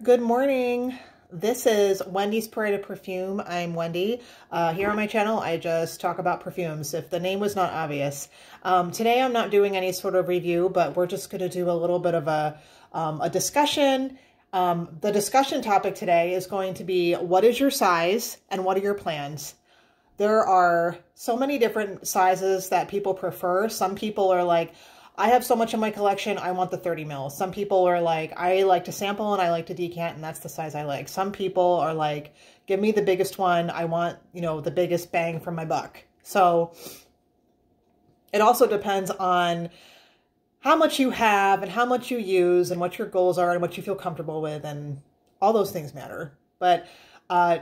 Good morning. This is Wendy's Parade of Perfume. I'm Wendy. Here on my channel, I just talk about perfumes, if the name was not obvious. Today, I'm not doing any sort of review, but we're just going to do a little bit of a discussion. The discussion topic today is going to be, what is your size and what are your plans? There are so many different sizes that people prefer. Some people are like, I have so much in my collection, I want the 30 mil. Some people are like, I like to sample and I like to decant and that's the size I like. Some people are like, give me the biggest one. I want, the biggest bang for my buck. So it also depends on how much you have and how much you use and what your goals are and what you feel comfortable with, and all those things matter. But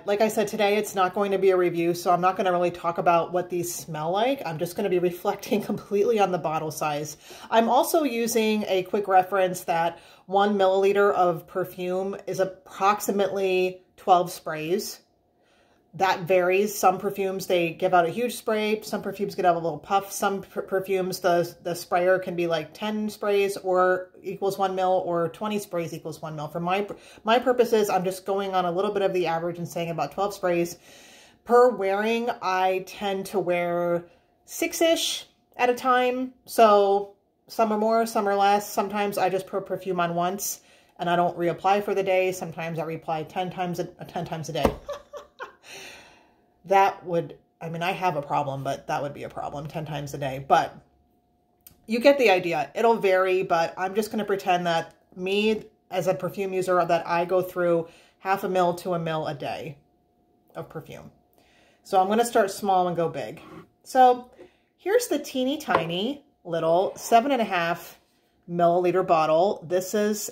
like I said, today it's not going to be a review, so I'm not going to really talk about what these smell like. I'm just going to be reflecting completely on the bottle size. I'm also using a quick reference that 1 milliliter of perfume is approximately 12 sprays. That varies. Some perfumes, they give out a huge spray. Some perfumes get out a little puff. Some perfumes, the sprayer can be like 10 sprays or equals 1 mil, or 20 sprays equals 1 mil. For my purposes, I'm just going on a little bit of the average and saying about 12 sprays. Per wearing, I tend to wear 6-ish at a time. So some are more, some are less. Sometimes I just put perfume on once and I don't reapply for the day. Sometimes I reapply 10 times a day. That would, I have a problem, but that would be a problem 10 times a day. But you get the idea. It'll vary, but I'm just going to pretend that me as a perfume user, that I go through 0.5 mil to 1 mil a day of perfume. So I'm going to start small and go big. So here's the teeny tiny little 7.5 milliliter bottle. This is,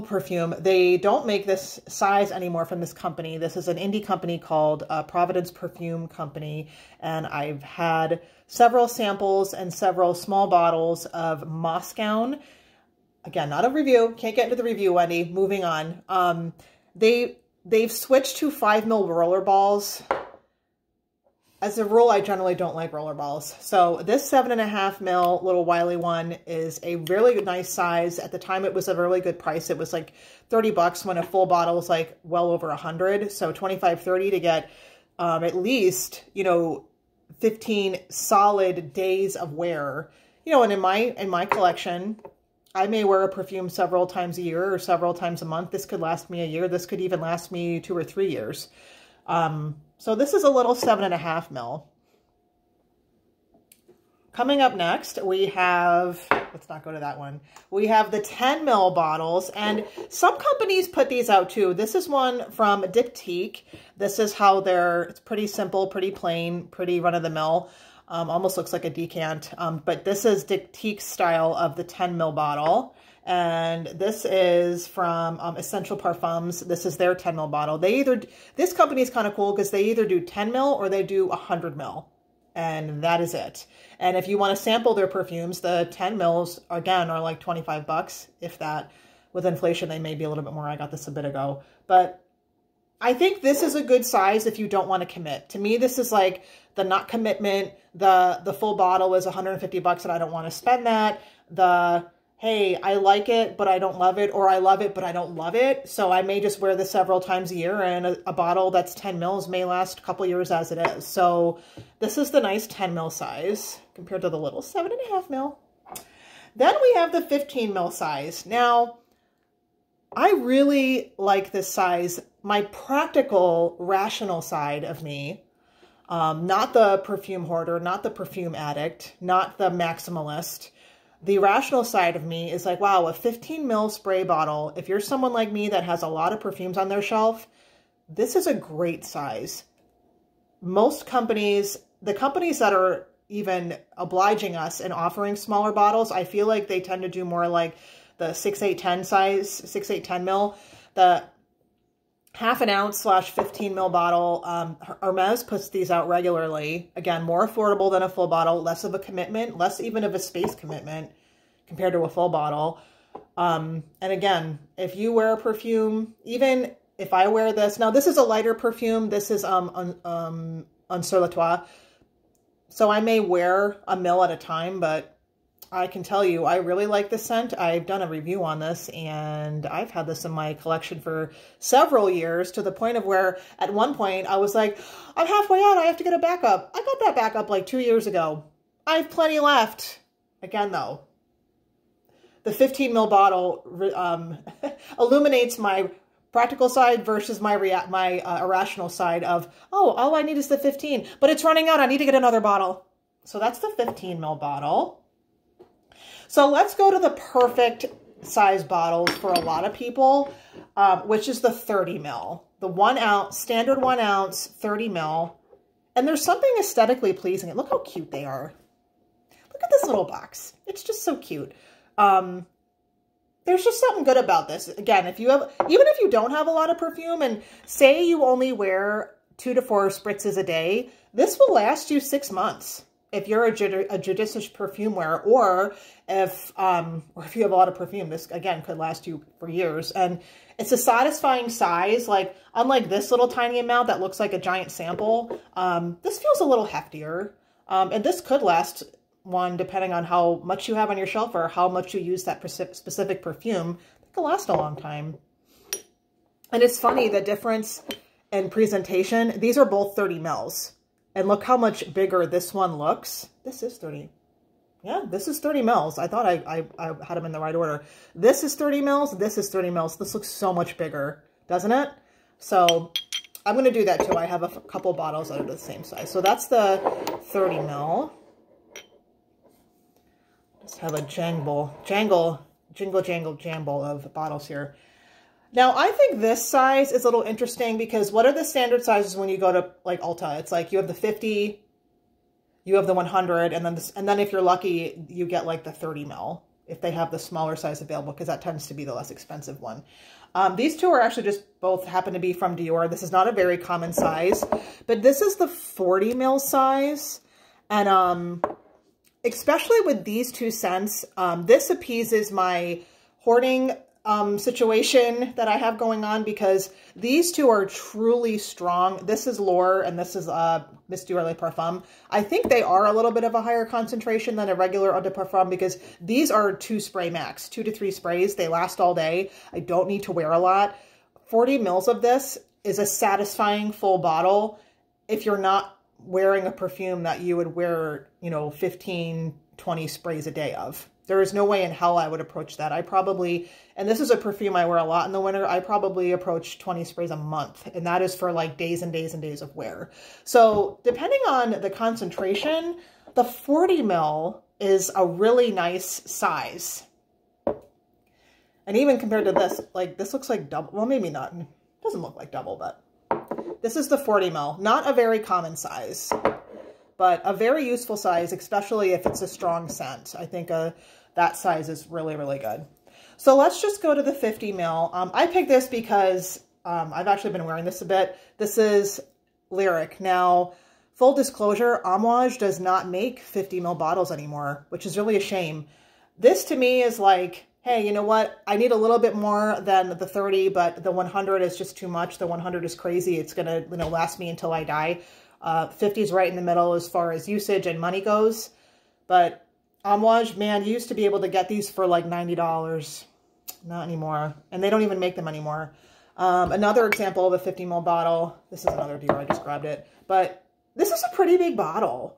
perfume. They don't make this size anymore from this company. This is an indie company called Providence Perfume Company. And I've had several samples and several small bottles of Moscow. Again, not a review. Can't get into the review, Wendy. Moving on. They've switched to 5 mil roller balls. As a rule, I generally don't like roller balls. So this 7.5 mil little Wiley one is a really nice size. At the time, it was a really good price. It was like 30 bucks when a full bottle was like well over 100. So 25, 30 to get at least, 15 solid days of wear. And in my collection, I may wear a perfume several times a year or several times a month. This could last me a year. This could even last me 2 or 3 years. So this is a little 7.5 mil. Coming up next, we have, let's not go to that one. We have the 10 mil bottles, and some companies put these out too. This is one from Diptyque. This is how it's pretty simple, pretty plain, pretty run-of-the-mill. Almost looks like a decant. But this is Diptyque's style of the 10 mil bottle. And this is from Essential Parfums. This is their 10 mil bottle. This company is kind of cool because they either do 10 mil or they do 100 mil. And that is it. And if you want to sample their perfumes, the 10 mils, again, are like 25 bucks. If that, with inflation, they may be a little bit more. I got this a bit ago. But I think this is a good size if you don't want to commit. To me, this is like the not commitment. The full bottle is 150 bucks and I don't want to spend that. Hey, I like it, but I don't love it, or I love it, but I don't love it. So I may just wear this several times a year, and a bottle that's 10 mils may last a couple years as it is. So this is the nice 10 mil size compared to the little 7.5 mil. Then we have the 15 mil size. Now, I really like this size. My practical, rational side of me, not the perfume hoarder, not the perfume addict, not the maximalist. The rational side of me is like, wow, a 15 mil spray bottle, if you're someone like me that has a lot of perfumes on their shelf, this is a great size. Most companies, the companies that are even obliging us and offering smaller bottles, I feel like they tend to do more like the 6, 8, 10 size, 6, 8, 10 mil. The 1/2 ounce / 15 mil bottle, Hermes puts these out regularly. Again, more affordable than a full bottle, less of a commitment, less even of a space commitment compared to a full bottle. And again, if you wear a perfume, even if I wear this, now this is a lighter perfume. This is Un Sur Le Toit. So I may wear 1 mil at a time, but I can tell you, I really like this scent. I've done a review on this, and I've had this in my collection for several years, to the point of where at one point I was like, I'm halfway out, I have to get a backup. I got that backup like 2 years ago. I have plenty left. Again, though, the 15 ml bottle illuminates my practical side versus my irrational side of, oh, all I need is the 15, but it's running out. I need to get another bottle. So that's the 15 ml bottle. So let's go to the perfect size bottles for a lot of people, which is the 30 ml. The 1 ounce, standard 1 ounce, 30 ml. And there's something aesthetically pleasing. Look how cute they are. Look at this little box. It's just so cute. There's just something good about this. Again, even if you don't have a lot of perfume, and say you only wear 2 to 4 spritzes a day, this will last you 6 months. If you're a judicious perfume wearer, or if you have a lot of perfume, this, again, could last you for years. And it's a satisfying size. Like, unlike this little tiny amount that looks like a giant sample, this feels a little heftier. And this could last one, depending on how much you have on your shelf or how much you use that specific perfume. It could last a long time. And it's funny, the difference in presentation. These are both 30 mils. And look how much bigger this one looks. This is 30. Yeah, this is 30 mils. I thought I had them in the right order. This is 30 mils. This is 30 mils. This looks so much bigger, doesn't it? So I'm going to do that too. I have a couple bottles that are the same size. So that's the 30 mil. Just have a jingle jangle jamble of bottles here. Now, I think this size is a little interesting because what are the standard sizes when you go to like Ulta? It's like you have the 50, you have the 100, and then if you're lucky, you get like the 30 ml if they have the smaller size available, because that tends to be the less expensive one. These two are actually just both happen to be from Dior. This is not a very common size, but this is the 40 ml size. And especially with these two scents, this appeases my hoarding situation that I have going on, because these two are truly strong. This is L'Or and this is Miss Dior Le Parfum. I think they are a little bit of a higher concentration than a regular Eau de Parfum, because these are 2 spray max, 2 to 3 sprays. They last all day. I don't need to wear a lot. 40 mils of this is a satisfying full bottle if you're not wearing a perfume that you would wear, 15, 20 sprays a day of. There is no way in hell I would approach that. And this is a perfume I wear a lot in the winter, I probably approach 20 sprays a month. And that is for like days and days and days of wear. So depending on the concentration, the 40 ml is a really nice size. And even compared to this, like this looks like double. Well, maybe not. It doesn't look like double, but this is the 40 ml. Not a very common size, but a very useful size, especially if it's a strong scent. I think that size is really, really good. So let's just go to the 50 ml. I picked this because I've actually been wearing this a bit. This is Lyric. Now, full disclosure, Amouage does not make 50 ml bottles anymore, which is really a shame. This to me is like, hey, you know what? I need a little bit more than the 30, but the 100 is just too much. The 100 is crazy. It's going to last me until I die. 50 is right in the middle as far as usage and money goes. But Amouage, man, you used to be able to get these for like $90. Not anymore. And they don't even make them anymore. Another example of a 50 ml bottle. This is another Dior. I just grabbed it. But this is a pretty big bottle,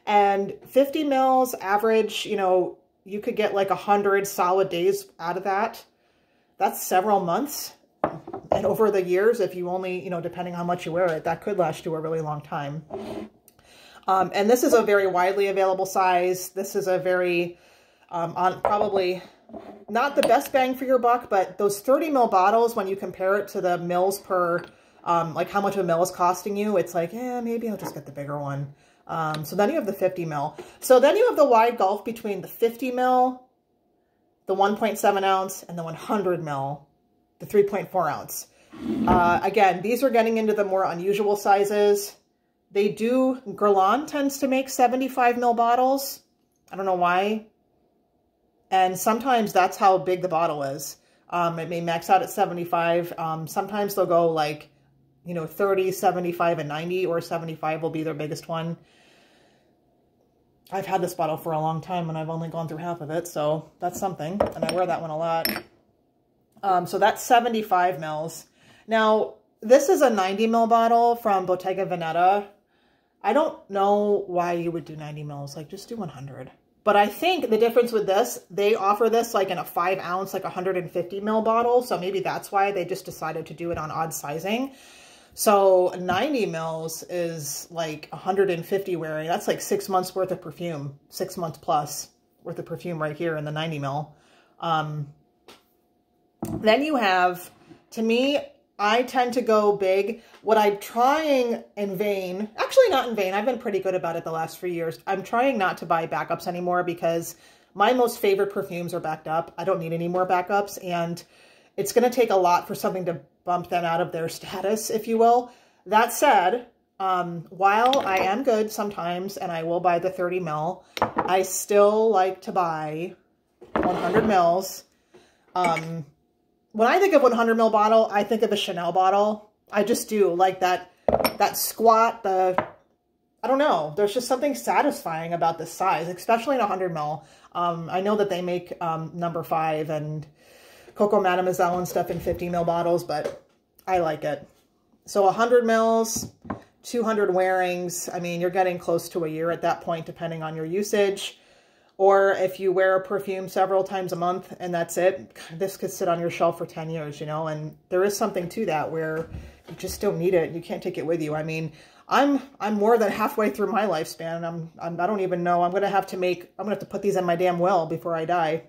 and 50 mils average, you could get like 100 solid days out of that. That's several months. And over the years, if you only, depending on how much you wear it, that could last you a really long time. And this is a very widely available size. This is a very, probably not the best bang for your buck, but those 30 ml bottles, when you compare it to the mils per, like how much a mil is costing you, it's like, yeah, maybe I'll just get the bigger one. So then you have the 50 ml. So then you have the wide gulf between the 50 ml, the 1.7 ounce, and the 100 ml, the 3.4 ounce. Again, these are getting into the more unusual sizes. Guerlain tends to make 75 ml bottles. I don't know why. And sometimes that's how big the bottle is. It may max out at 75. Sometimes they'll go like, 30, 75, and 90, or 75 will be their biggest one. I've had this bottle for a long time and I've only gone through half of it, so that's something. And I wear that one a lot. So that's 75 mils. Now, this is a 90 ml bottle from Bottega Veneta. I don't know why you would do 90 mils. Like, just do 100. But I think the difference with this, they offer this like in a 5 ounce, like 150 ml bottle. So maybe that's why they just decided to do it on odd sizing. So 90 mils is like 150 wearing. That's like 6 months worth of perfume, 6 months plus worth of perfume right here in the 90 mil. Then you have, to me, I tend to go big. What I'm trying in vain, actually not in vain, I've been pretty good about it the last few years. I'm trying not to buy backups anymore because my most favorite perfumes are backed up. I don't need any more backups, and it's going to take a lot for something to bump them out of their status, if you will. That said, while I am good sometimes, and I will buy the 30 mil, I still like to buy 100 mils. When I think of 100 ml bottle, I think of a Chanel bottle. I just do, like that squat, I don't know. There's just something satisfying about this size, especially in 100 ml. I know that they make number 5 and Coco Mademoiselle and stuff in 50 ml bottles, but I like it. So 100 mils, 200 wearings. I mean, you're getting close to a year at that point, depending on your usage. Or if you wear a perfume several times a month and that's it, this could sit on your shelf for 10 years, you know, and there is something to that where you just don't need it. You can't take it with you. I mean, I'm more than halfway through my lifespan. I don't even know. I'm going to have to put these in my damn will before I die.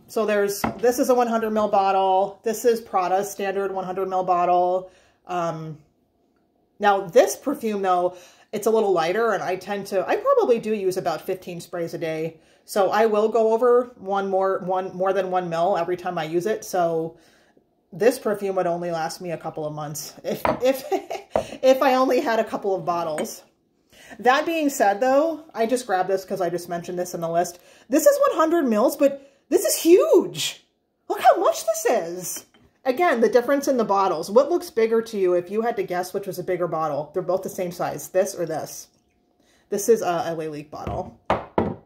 So this is a 100 ml bottle. This is Prada's standard 100 ml bottle. Now this perfume though, it's a little lighter, and I probably do use about 15 sprays a day. So I will go over more than 1 mil every time I use it. So this perfume would only last me a couple of months if I only had a couple of bottles. That being said though, I just grabbed this because I just mentioned this in the list. This is 100 mils, but this is huge. Look how much this is. Again, the difference in the bottles. What looks bigger to you if you had to guess which was a bigger bottle? They're both the same size, this or this. This is a LA Leak bottle. All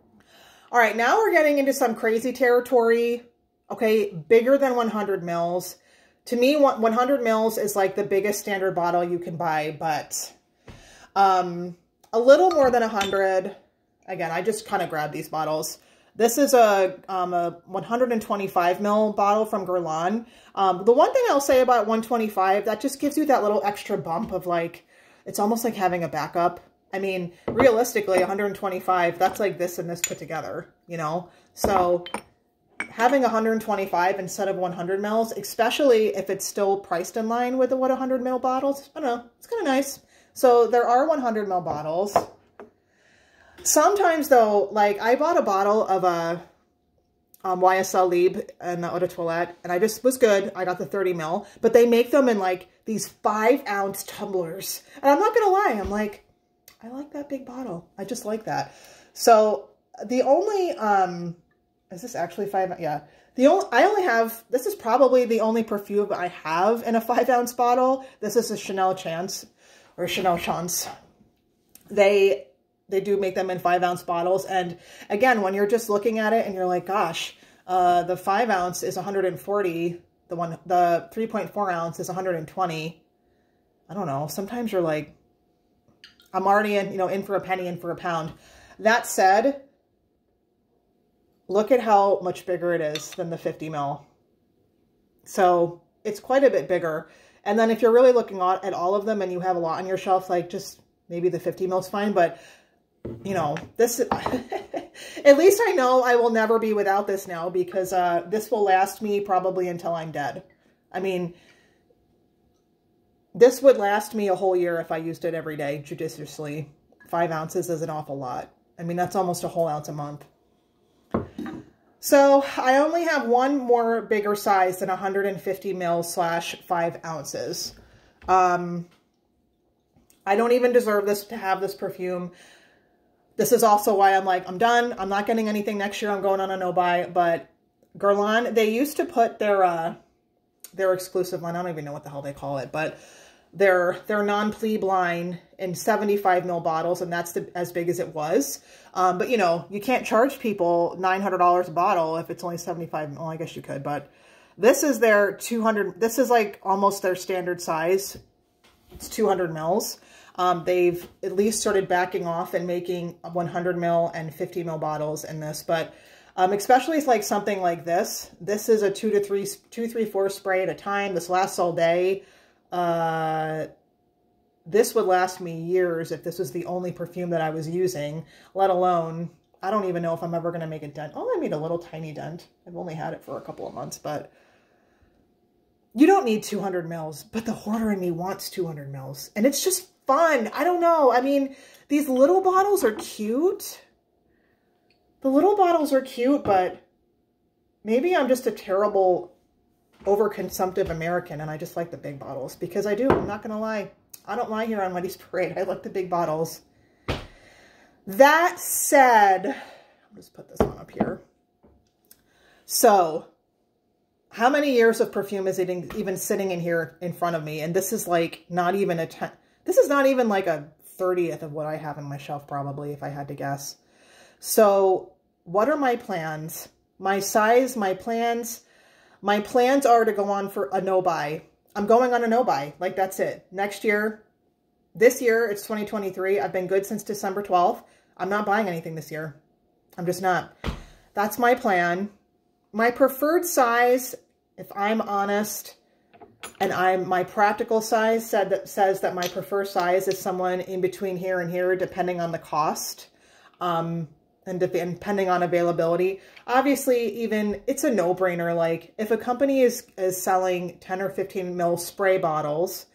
right, now we're getting into some crazy territory. Okay, bigger than 100 mils. To me, 100 mils is like the biggest standard bottle you can buy, but a little more than 100. Again, I just kind of grabbed these bottles. This is a 125 ml bottle from Guerlain. The one thing I'll say about 125, that just gives you that little extra bump of like, it's almost like having a backup. I mean, realistically, 125, that's like this and this put together, you know? So having 125 instead of 100 mils, especially if it's still priced in line with what 100 ml bottles, I don't know, it's kind of nice. So there are 100 ml bottles. Sometimes though, like I bought a bottle of a YSL Libre and the Eau de Toilette, and I just was good. I got the 30 ml, but they make them in like these 5 ounce tumblers. And I'm not going to lie. I'm like, I like that big bottle. I just like that. So the only, is this actually 5? Yeah. I only have, this is probably the only perfume I have in a 5 ounce bottle. This is a Chanel Chance or Chanel Chance. They do make them in 5 ounce bottles. And again, when you're just looking at it and you're like, gosh, the 5 ounce is 140. The 3.4 ounce is 120. I don't know. Sometimes you're like, I'm already in for a penny, in for a pound. That said, look at how much bigger it is than the 50 ml. So it's quite a bit bigger. And then if you're really looking at all of them and you have a lot on your shelf, like just maybe the 50 ml is fine, but you know, this, at least I know I will never be without this now, because this will last me probably until I'm dead. I mean, this would last me a whole year if I used it every day judiciously. 5 ounces is an awful lot. I mean, that's almost a whole ounce a month. So I only have one more bigger size than 150 mils / 5 ounces. I don't even deserve this to have this perfume. This is also why I'm like, I'm done. I'm not getting anything next year. I'm going on a no-buy. But Guerlain, they used to put their exclusive line. I don't even know what the hell they call it. But their non-plebe line in 75 ml bottles, and that's as big as it was. But you know, you can't charge people $900 a bottle if it's only 75 ml. Well, I guess you could, but this is their 200. This is like almost their standard size. It's 200 mils. They've at least started backing off and making 100 ml and 50 ml bottles in this, but especially it's like something like this. This is a 2, 3, 4 spray at a time. This lasts all day. This would last me years if this was the only perfume that I was using, let alone, I don't even know if I'm ever going to make a dent. Oh, I made a little tiny dent. I've only had it for a couple of months, but you don't need 200 mils, but the hoarder in me wants 200 mils. And it's just fun. I don't know. I mean, these little bottles are cute. The little bottles are cute, but maybe I'm just a terrible overconsumptive American and I just like the big bottles, because I do. I'm not going to lie. I don't lie here on Wendy's Parade. I like the big bottles. That said, I'll just put this one up here. So, how many years of perfume is it even sitting in here in front of me? And this is like not even this is not even like a 30th of what I have on my shelf probably, if I had to guess. So what are my plans? My size, my plans are to go on for a no-buy. I'm going on a no-buy. Like, that's it. Next year, this year, it's 2023. I've been good since December 12th. I'm not buying anything this year. I'm just not. That's my plan. My preferred size, if I'm honest, and my practical size says that my preferred size is someone in between here and here, depending on the cost, and depending on availability. Obviously, even it's a no-brainer. Like, if a company is selling 10 or 15 ml spray bottles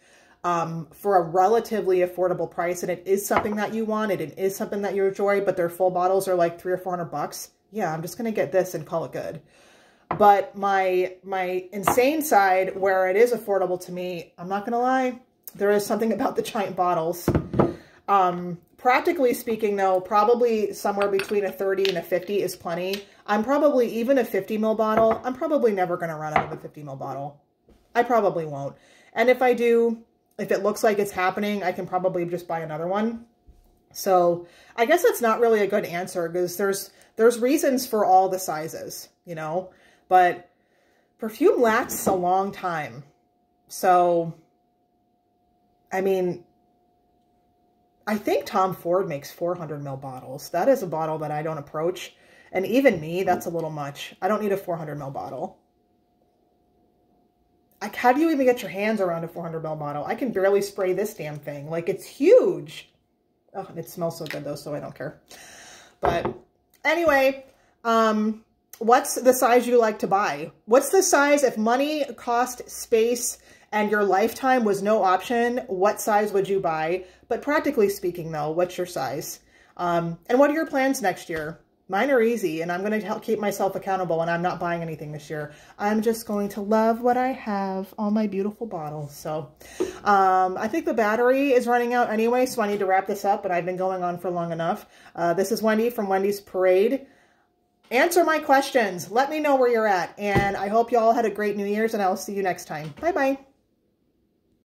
for a relatively affordable price, and it is something that you want, it is something that you enjoy, but their full bottles are like $300 or $400, yeah, I'm just gonna get this and call it good. But my insane side, where it is affordable to me, I'm not gonna lie, there is something about the giant bottles. Practically speaking, though, probably somewhere between a 30 and a 50 is plenty. I'm probably, even a 50 ml bottle, I'm probably never going to run out of a 50 ml bottle. I probably won't. And if I do, if it looks like it's happening, I can probably just buy another one. So I guess that's not really a good answer, because there's reasons for all the sizes, you know, but perfume lasts a long time. So, I mean, I think Tom Ford makes 400 ml bottles. That is a bottle that I don't approach. And even me, that's a little much. I don't need a 400 ml bottle. Like, how do you even get your hands around a 400 ml bottle? I can barely spray this damn thing. Like, it's huge. Oh, and it smells so good though, so I don't care. But anyway, what's the size you like to buy? What's the size, if money, cost, space, and your lifetime was no option, what size would you buy? But practically speaking, though, what's your size? And what are your plans next year? Mine are easy, and I'm going to help keep myself accountable, and I'm not buying anything this year. I'm just going to love what I have, all my beautiful bottles. So I think the battery is running out anyway, so I need to wrap this up, but I've been going on for long enough. This is Wendy from Wendy's Parade. Answer my questions. Let me know where you're at, and I hope you all had a great New Year's, and I'll see you next time. Bye-bye.